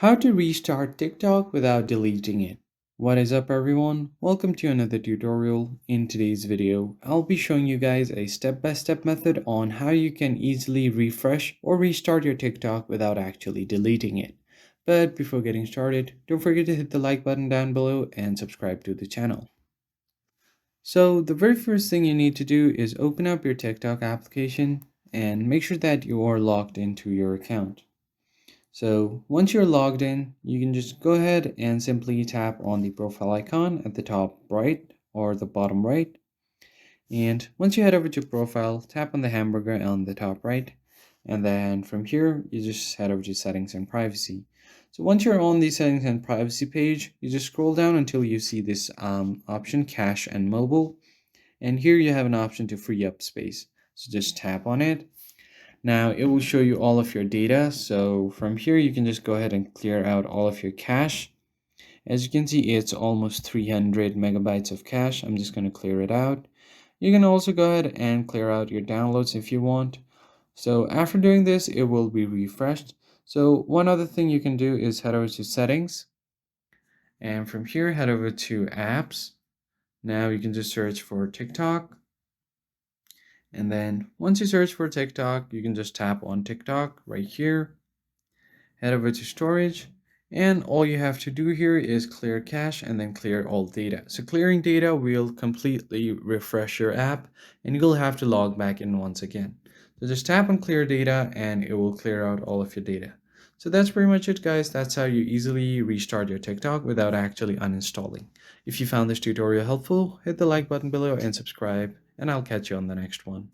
How to restart TikTok without deleting it. What is up everyone? Welcome to another tutorial. In today's video, I'll be showing you guys a step-by-step method on how you can easily refresh or restart your TikTok without actually deleting it. But before getting started, don't forget to hit the like button down below and subscribe to the channel. So the very first thing you need to do is open up your TikTok application and make sure that you are logged into your account. So once you're logged in, you can just go ahead and simply tap on the profile icon at the top right or the bottom right. And once you head over to profile, tap on the hamburger on the top right. And then from here, you just head over to settings and privacy. So once you're on the settings and privacy page, you just scroll down until you see this option, cache and mobile. And here you have an option to free up space. So just tap on it. Now it will show you all of your data. So from here, you can just go ahead and clear out all of your cache. As you can see, it's almost 300 megabytes of cache. I'm just going to clear it out. You can also go ahead and clear out your downloads if you want. So after doing this, it will be refreshed. So one other thing you can do is head over to settings. And from here, head over to apps. Now you can just search for TikTok. And then once you search for TikTok, you can just tap on TikTok right here, head over to storage, and all you have to do here is clear cache and then clear all data. So clearing data will completely refresh your app and you'll have to log back in once again. So just tap on clear data and it will clear out all of your data. So that's pretty much it, guys. That's how you easily restart your TikTok without actually uninstalling. If you found this tutorial helpful, hit the like button below and subscribe, and I'll catch you on the next one.